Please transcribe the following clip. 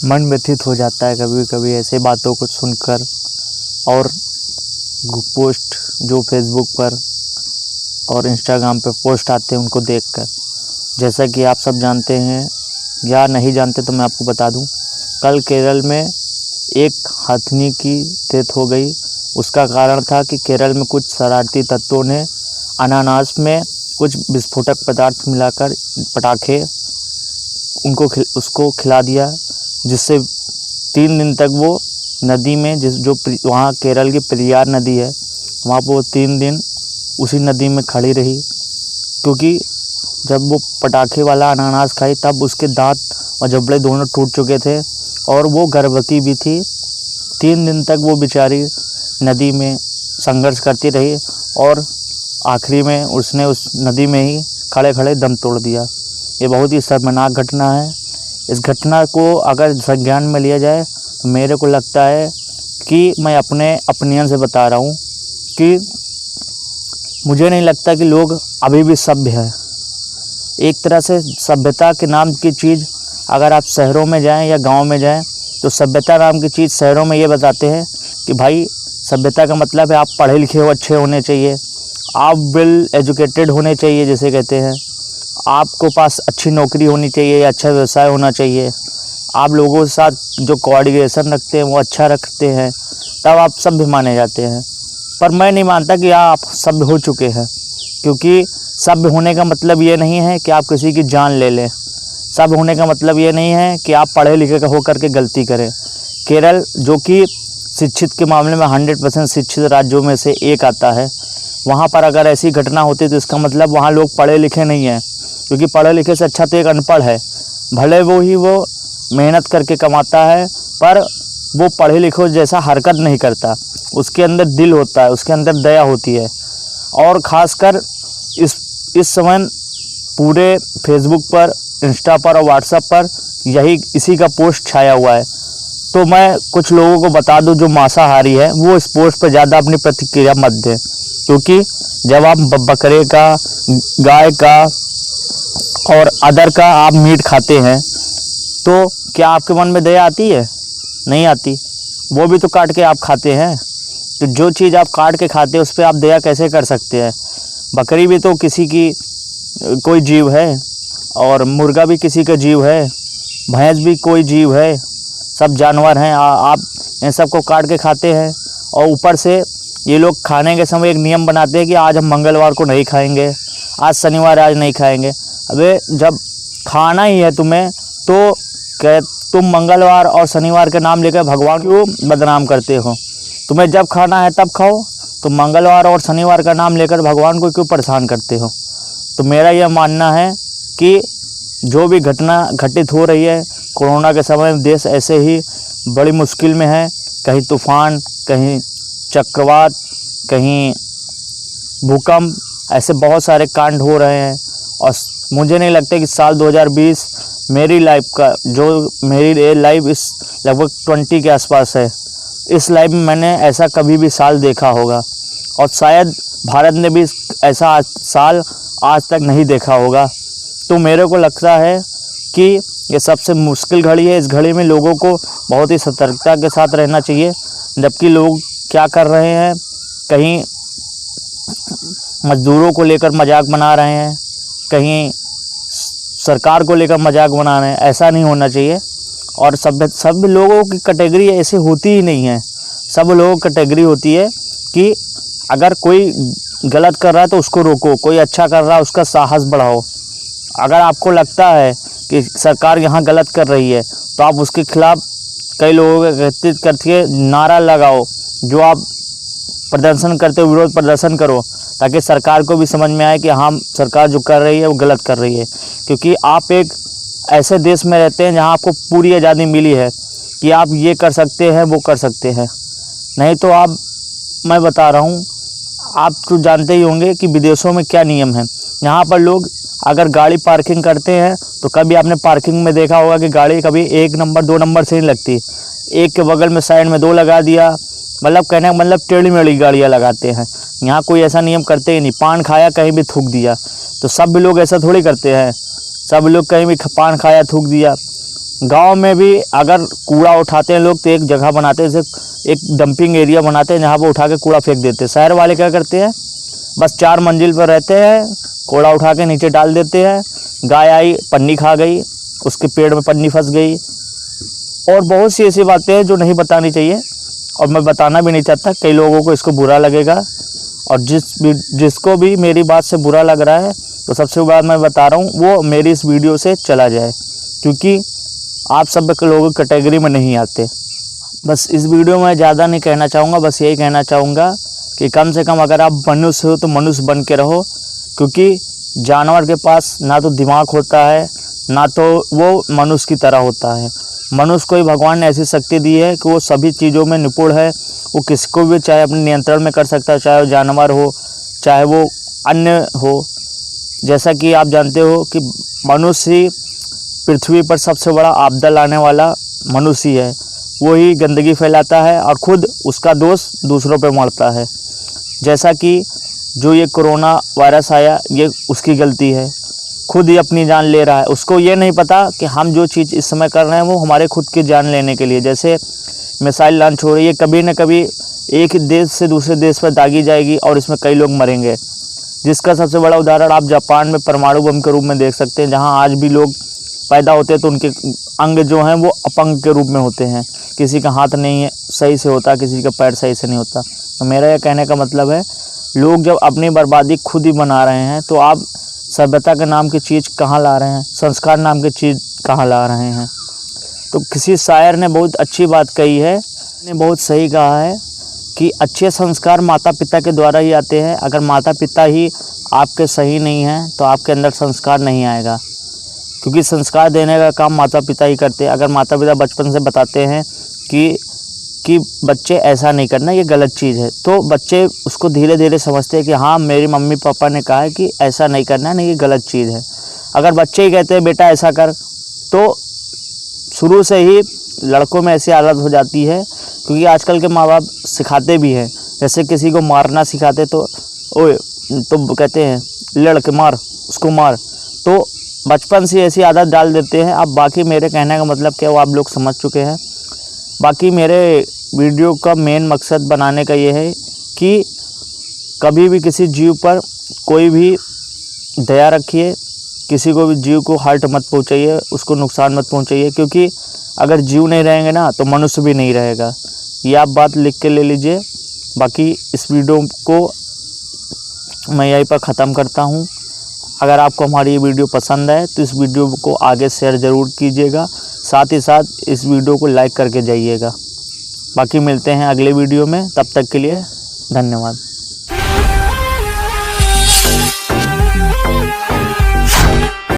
मन व्यथित हो जाता है कभी कभी ऐसे बातों को सुनकर और पोस्ट जो फेसबुक पर और इंस्टाग्राम पर पोस्ट आते हैं उनको देखकर। जैसा कि आप सब जानते हैं या नहीं जानते तो मैं आपको बता दूं, कल केरल में एक हथिनी की डेथ हो गई। उसका कारण था कि केरल में कुछ शरारती तत्वों ने अनानास में कुछ विस्फोटक पदार्थ मिलाकर पटाखे उसको खिला दिया, जिससे 3 दिन तक वो नदी में जो वहाँ केरल की पेरियार नदी है वहाँ पर वो 3 दिन उसी नदी में खड़ी रही, क्योंकि जब वो पटाखे वाला अनानास खाई तब उसके दांत और जबड़े दोनों टूट चुके थे और वो गर्भवती भी थी। 3 दिन तक वो बेचारी नदी में संघर्ष करती रही और आखिरी में उसने उस नदी में ही खड़े खड़े दम तोड़ दिया। ये बहुत ही शर्मनाक घटना है। इस घटना को अगर संज्ञान में लिया जाए तो मेरे को लगता है कि मैं अपने ओपिनियन से बता रहा हूँ कि मुझे नहीं लगता कि लोग अभी भी सभ्य हैं। एक तरह से सभ्यता के नाम की चीज़ अगर आप शहरों में जाएं या गांव में जाएं तो सभ्यता नाम की चीज़ शहरों में ये बताते हैं कि भाई सभ्यता का मतलब है आप पढ़े लिखे हो, अच्छे होने चाहिए, आप वेल एजुकेटेड होने चाहिए जैसे कहते हैं, आपको पास अच्छी नौकरी होनी चाहिए, अच्छा व्यवसाय होना चाहिए, आप लोगों के साथ जो कोऑर्डिनेशन रखते हैं वो अच्छा रखते हैं, तब आप सभ्य माने जाते हैं। पर मैं नहीं मानता कि आप सभ्य हो चुके हैं, क्योंकि सभ्य होने का मतलब ये नहीं है कि आप किसी की जान ले लें। सभ्य होने का मतलब ये नहीं है कि आप पढ़े लिखे होकर के गलती करें। केरल जो कि शिक्षित के मामले में 100% शिक्षित राज्यों में से एक आता है, वहाँ पर अगर ऐसी घटना होती तो इसका मतलब वहाँ लोग पढ़े लिखे नहीं हैं, क्योंकि पढ़े लिखे से अच्छा तो एक अनपढ़ है। भले वो मेहनत करके कमाता है पर वो पढ़े लिखे जैसा हरकत नहीं करता, उसके अंदर दिल होता है, उसके अंदर दया होती है। और ख़ासकर इस समय पूरे फेसबुक पर, इंस्टा पर और व्हाट्सएप पर इसी का पोस्ट छाया हुआ है। तो मैं कुछ लोगों को बता दूं जो मांसाहारी है वो इस पोस्ट पर ज़्यादा अपनी प्रतिक्रिया मत दें, क्योंकि जब आप बकरे का, गाय का और अदर का आप मीट खाते हैं तो क्या आपके मन में दया आती है? नहीं आती। वो भी तो काट के आप खाते हैं। तो जो चीज़ आप काट के खाते हैं उस पर आप दया कैसे कर सकते हैं? बकरी भी तो किसी की कोई जीव है और मुर्गा भी किसी का जीव है, भैंस भी कोई जीव है, सब जानवर हैं। आप इन सब को काट के खाते हैं और ऊपर से ये लोग खाने के समय एक नियम बनाते हैं कि आज हम मंगलवार को नहीं खाएंगे, आज शनिवार आज नहीं खाएंगे। अबे जब खाना ही है तुम्हें तो क्या तुम मंगलवार और शनिवार के नाम लेकर भगवान को बदनाम करते हो? तुम्हें जब खाना है तब खाओ, तो मंगलवार और शनिवार का नाम लेकर भगवान को क्यों परेशान करते हो? तो मेरा यह मानना है कि जो भी घटना घटित हो रही है कोरोना के समय में, देश ऐसे ही बड़ी मुश्किल में है। कहीं तूफ़ान, कहीं चक्रवात, कहीं भूकंप, ऐसे बहुत सारे कांड हो रहे हैं। और मुझे नहीं लगता कि साल 2020 मेरी लाइफ का, जो मेरी लाइफ इस लगभग 20 के आसपास है, इस लाइफ में मैंने ऐसा कभी भी साल देखा होगा और शायद भारत ने भी ऐसा साल आज तक नहीं देखा होगा। तो मेरे को लगता है कि ये सबसे मुश्किल घड़ी है। इस घड़ी में लोगों को बहुत ही सतर्कता के साथ रहना चाहिए। जबकि लोग क्या कर रहे हैं, कहीं मजदूरों को लेकर मजाक बना रहे हैं, कहीं सरकार को लेकर मजाक बना रहे हैं। ऐसा नहीं होना चाहिए। और सब लोगों की कैटेगरी ऐसे होती ही नहीं है। सब लोगों की कैटेगरी होती है कि अगर कोई गलत कर रहा है तो उसको रोको, कोई अच्छा कर रहा है उसका साहस बढ़ाओ। अगर आपको लगता है कि सरकार यहाँ गलत कर रही है तो आप उसके खिलाफ कई लोगों को एकत्रित करके नारा लगाओ, जो आप प्रदर्शन करते हो, विरोध प्रदर्शन करो, ताकि सरकार को भी समझ में आए कि हाँ सरकार जो कर रही है वो गलत कर रही है। क्योंकि आप एक ऐसे देश में रहते हैं जहाँ आपको पूरी आज़ादी मिली है कि आप ये कर सकते हैं, वो कर सकते हैं। नहीं तो मैं बता रहा हूँ, आप तो जानते ही होंगे कि विदेशों में क्या नियम है। यहाँ पर लोग अगर गाड़ी पार्किंग करते हैं तो कभी आपने पार्किंग में देखा होगा कि गाड़ी कभी 1 नंबर 2 नंबर से नहीं लगती, एक के बगल में साइड में 2 लगा दिया। मतलब कहने का मतलब टेढ़ी मेढ़ी गाड़ियाँ लगाते हैं। यहाँ कोई ऐसा नियम करते ही नहीं। पान खाया कहीं भी थूक दिया, तो सब भी लोग ऐसा थोड़ी करते हैं। सब लोग कहीं भी पान खाया थूक दिया। गांव में भी अगर कूड़ा उठाते हैं लोग तो एक जगह बनाते हैं, जैसे एक डंपिंग एरिया बनाते हैं जहाँ पर उठा के कूड़ा फेंक देते हैं। शहर वाले क्या करते हैं, बस 4 मंजिल पर रहते हैं, कूड़ा उठा के नीचे डाल देते हैं, गाय आई पन्नी खा गई, उसके पेड़ में पन्नी फंस गई, और बहुत सी ऐसी बातें हैं जो नहीं बतानी चाहिए और मैं बताना भी नहीं चाहता। कई लोगों को इसको बुरा लगेगा, और जिसको भी मेरी बात से बुरा लग रहा है तो सबसे बड़ा मैं बता रहा हूँ वो मेरी इस वीडियो से चला जाए, क्योंकि आप सब लोगों की कैटेगरी में नहीं आते। बस इस वीडियो में ज़्यादा नहीं कहना चाहूँगा, बस यही कहना चाहूँगा कि कम से कम अगर आप मनुष्य हो तो मनुष्य बन के रहो, क्योंकि जानवर के पास ना तो दिमाग होता है ना तो वो मनुष्य की तरह होता है। मनुष्य को ही भगवान ने ऐसी शक्ति दी है कि वो सभी चीज़ों में निपुण है, वो किसी को भी चाहे अपने नियंत्रण में कर सकता है, चाहे वो जानवर हो चाहे वो अन्य हो। जैसा कि आप जानते हो कि मनुष्य ही पृथ्वी पर सबसे बड़ा आपदा लाने वाला मनुष्य है। वो ही गंदगी फैलाता है और खुद उसका दोष दूसरों पे मढ़ता है। जैसा कि जो ये कोरोना वायरस आया ये उसकी गलती है, खुद ही अपनी जान ले रहा है। उसको ये नहीं पता कि हम जो चीज़ इस समय कर रहे हैं वो हमारे खुद की जान लेने के लिए। जैसे मिसाइल लॉन्च हो रही है, कभी न कभी एक देश से दूसरे देश पर दागी जाएगी और इसमें कई लोग मरेंगे, जिसका सबसे बड़ा उदाहरण आप जापान में परमाणु बम के रूप में देख सकते हैं, जहां आज भी लोग पैदा होते हैं तो उनके अंग जो हैं वो अपंग के रूप में होते हैं। किसी का हाथ नहीं है सही से होता, किसी का पैर सही से नहीं होता। तो मेरा यह कहने का मतलब है, लोग जब अपनी बर्बादी खुद ही बना रहे हैं तो आप सभ्यता के नाम की चीज़ कहाँ ला रहे हैं, संस्कार नाम की चीज़ कहाँ ला रहे हैं। तो किसी शायर ने बहुत अच्छी बात कही है, ने बहुत सही कहा है कि अच्छे संस्कार माता पिता के द्वारा ही आते हैं। अगर माता पिता ही आपके सही नहीं हैं तो आपके अंदर संस्कार नहीं आएगा, क्योंकि संस्कार देने का काम माता पिता ही करते हैं। अगर माता पिता बचपन से बताते हैं कि बच्चे ऐसा नहीं करना, ये गलत चीज़ है, तो बच्चे उसको धीरे धीरे समझते हैं कि हाँ मेरे मम्मी पापा ने कहा है कि ऐसा नहीं करना, नहीं ये गलत चीज़ है। अगर बच्चे ही कहते हैं बेटा ऐसा कर, तो शुरू से ही लड़कों में ऐसी आदत हो जाती है, क्योंकि आजकल के माँ बाप सिखाते भी हैं। जैसे किसी को मारना सिखाते तो ओए तो कहते हैं लड़के मार, उसको मार, तो बचपन से ऐसी आदत डाल देते हैं। अब बाकी मेरे कहने का मतलब क्या वो आप लोग समझ चुके हैं। बाकी मेरे वीडियो का मेन मकसद बनाने का ये है कि कभी भी किसी जीव पर कोई भी दया रखिए, किसी को भी जीव को हर्ट मत पहुंचाइए, उसको नुकसान मत पहुंचाइए, क्योंकि अगर जीव नहीं रहेंगे ना तो मनुष्य भी नहीं रहेगा। ये आप बात लिख के ले लीजिए। बाकी इस वीडियो को मैं यहीं पर ख़त्म करता हूँ। अगर आपको हमारी ये वीडियो पसंद आए तो इस वीडियो को आगे शेयर ज़रूर कीजिएगा, साथ ही साथ इस वीडियो को लाइक करके जाइएगा। बाकी मिलते हैं अगले वीडियो में, तब तक के लिए धन्यवाद।